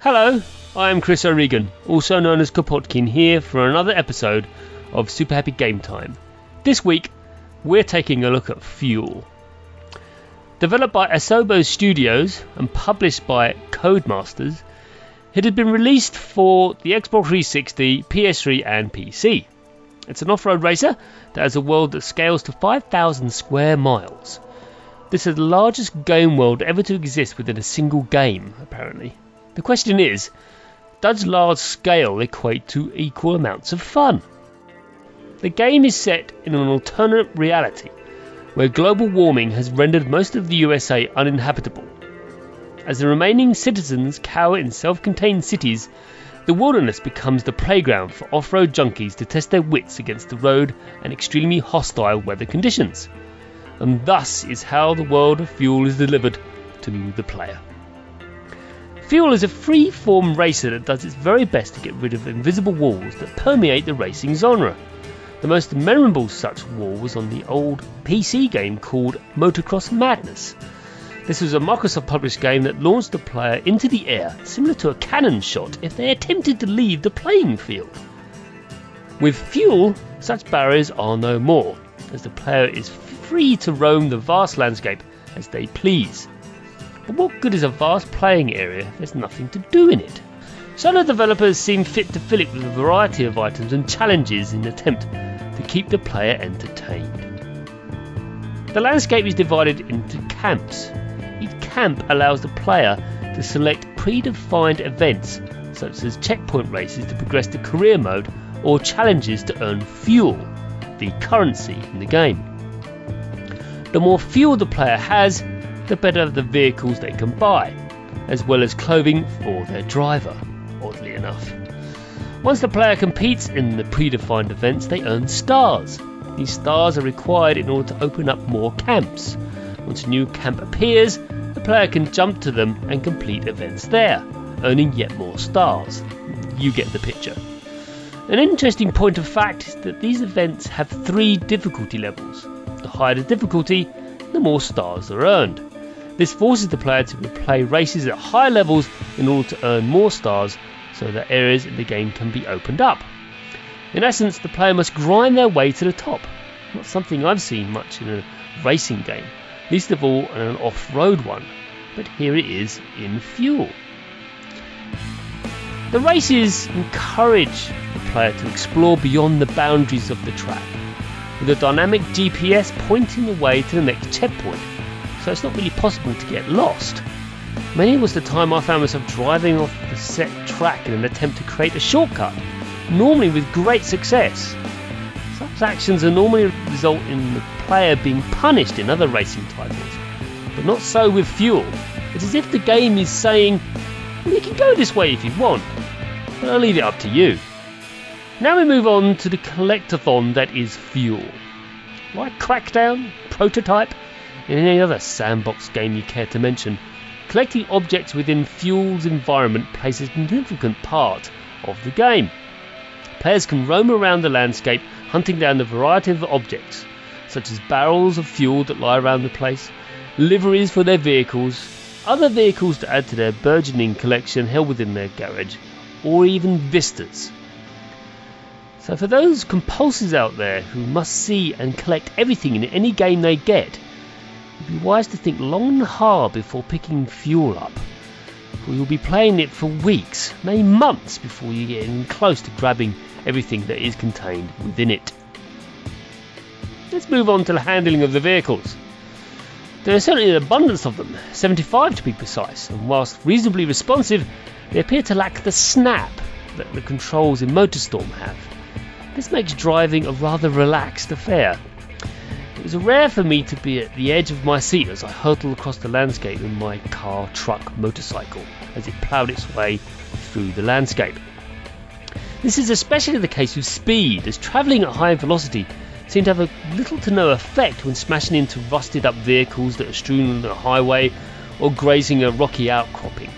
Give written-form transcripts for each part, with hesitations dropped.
Hello, I am Chris O'Regan, also known as Kropotkin, here for another episode of Super Happy Game Time. This week, we're taking a look at Fuel. Developed by Asobo Studios and published by Codemasters, it had been released for the Xbox 360, PS3 and PC. It's an off-road racer that has a world that scales to 5,000 square miles. This is the largest game world ever to exist within a single game, apparently. The question is, does large scale equate to equal amounts of fun? The game is set in an alternate reality, where global warming has rendered most of the USA uninhabitable. As the remaining citizens cower in self-contained cities, the wilderness becomes the playground for off-road junkies to test their wits against the road and extremely hostile weather conditions. And thus is how the world of Fuel is delivered to the player. Fuel is a free-form racer that does its very best to get rid of invisible walls that permeate the racing genre. The most memorable such wall was on the old PC game called Motocross Madness. This was a Microsoft-published game that launched the player into the air, similar to a cannon shot if they attempted to leave the playing field. With Fuel, such barriers are no more, as the player is free to roam the vast landscape as they please. But what good is a vast playing area if there's nothing to do in it? So the developers seem fit to fill it with a variety of items and challenges in an attempt to keep the player entertained. The landscape is divided into camps. Each camp allows the player to select predefined events such as checkpoint races to progress to career mode or challenges to earn fuel, the currency in the game. The more fuel the player has, the better the vehicles they can buy, as well as clothing for their driver, oddly enough. Once the player competes in the predefined events, they earn stars. These stars are required in order to open up more camps. Once a new camp appears, the player can jump to them and complete events there, earning yet more stars. You get the picture. An interesting point of fact is that these events have 3 difficulty levels. The higher the difficulty, the more stars are earned. This forces the player to play races at higher levels in order to earn more stars so that areas in the game can be opened up. In essence, the player must grind their way to the top. Not something I've seen much in a racing game, least of all in an off-road one, but here it is in Fuel. The races encourage the player to explore beyond the boundaries of the track, with a dynamic GPS pointing the way to the next checkpoint, so it's not really possible to get lost. Many was the time I found myself driving off the set track in an attempt to create a shortcut, normally with great success. Such actions are normally result in the player being punished in other racing titles, but not so with Fuel. It's as if the game is saying, well, you can go this way if you want, but I'll leave it up to you. Now we move on to the collectathon that is Fuel. Like Crackdown, Prototype, and any other sandbox game you care to mention, collecting objects within Fuel's environment plays a significant part of the game. Players can roam around the landscape hunting down a variety of objects, such as barrels of fuel that lie around the place, liveries for their vehicles, other vehicles to add to their burgeoning collection held within their garage, or even vistas. So for those compulsives out there who must see and collect everything in any game they get, it would be wise to think long and hard before picking Fuel up, for you'll be playing it for weeks, maybe months, before you get even close to grabbing everything that is contained within it. Let's move on to the handling of the vehicles. There is certainly an abundance of them, 75 to be precise, and whilst reasonably responsive, they appear to lack the snap that the controls in MotorStorm have. This makes driving a rather relaxed affair. It was rare for me to be at the edge of my seat as I hurtled across the landscape in my car, truck, motorcycle as it ploughed its way through the landscape. This is especially the case with speed, as travelling at high velocity seemed to have a little to no effect when smashing into rusted up vehicles that are strewn on the highway or grazing a rocky outcropping.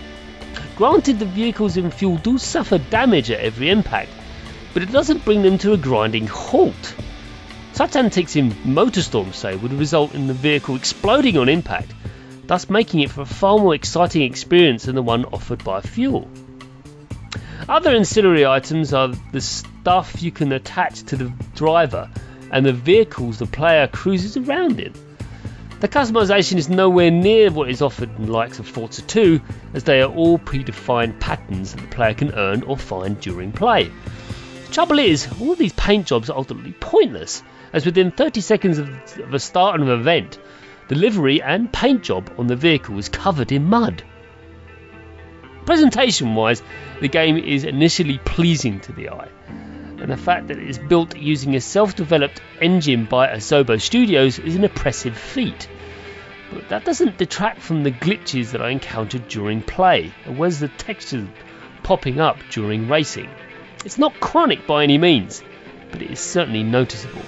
Granted, the vehicles in Fuel do suffer damage at every impact, but it doesn't bring them to a grinding halt. Such antics in MotorStorm, say, would result in the vehicle exploding on impact, thus making it for a far more exciting experience than the one offered by Fuel. Other ancillary items are the stuff you can attach to the driver and the vehicles the player cruises around in. The customization is nowhere near what is offered in the likes of Forza 2, as they are all predefined patterns that the player can earn or find during play. The trouble is, all of these paint jobs are ultimately pointless, as within 30 seconds of the start of an event, the livery and paint job on the vehicle is covered in mud. Presentation-wise, the game is initially pleasing to the eye, and the fact that it is built using a self-developed engine by Asobo Studios is an impressive feat. But that doesn't detract from the glitches that I encountered during play, as well as the textures popping up during racing. It's not chronic by any means, but it is certainly noticeable.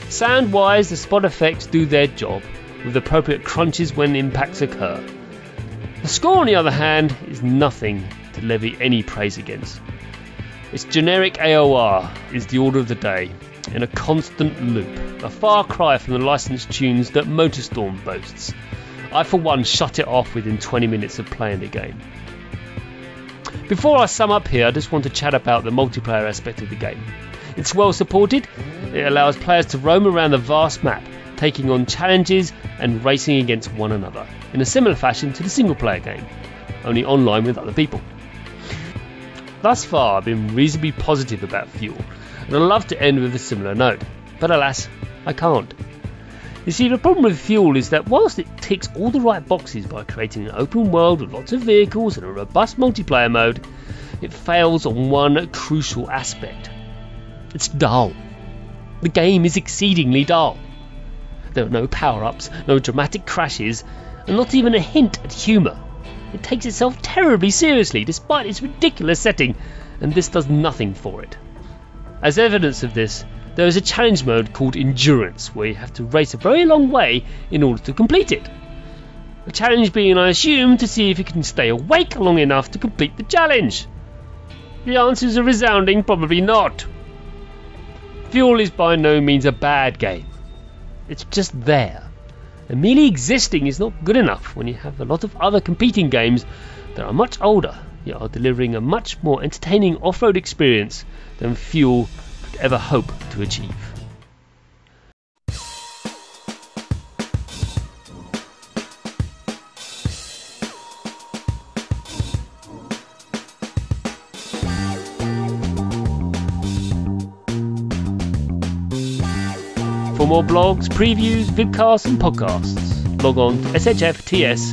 Sound-wise, the spot effects do their job, with appropriate crunches when impacts occur. The score, on the other hand, is nothing to levy any praise against. Its generic AOR is the order of the day, in a constant loop, a far cry from the licensed tunes that MotorStorm boasts. I for one shut it off within 20 minutes of playing the game. Before I sum up here, I just want to chat about the multiplayer aspect of the game. It's well supported, it allows players to roam around the vast map, taking on challenges and racing against one another, in a similar fashion to the single player game, only online with other people. Thus far I've been reasonably positive about Fuel, and I'd love to end with a similar note, but alas, I can't. You see, the problem with Fuel is that whilst it ticks all the right boxes by creating an open world with lots of vehicles and a robust multiplayer mode, it fails on one crucial aspect. It's dull. The game is exceedingly dull. There are no power-ups, no dramatic crashes, and not even a hint at humour. It takes itself terribly seriously despite its ridiculous setting, and this does nothing for it. As evidence of this, there is a challenge mode called Endurance, where you have to race a very long way in order to complete it. The challenge being, I assume, to see if you can stay awake long enough to complete the challenge. The answer is a resounding probably not. Fuel is by no means a bad game. It's just there. And merely existing is not good enough when you have a lot of other competing games that are much older, yet are delivering a much more entertaining off-road experience than Fuel could ever hope to achieve. For more blogs, previews, vidcasts and podcasts, log on to shfts.com.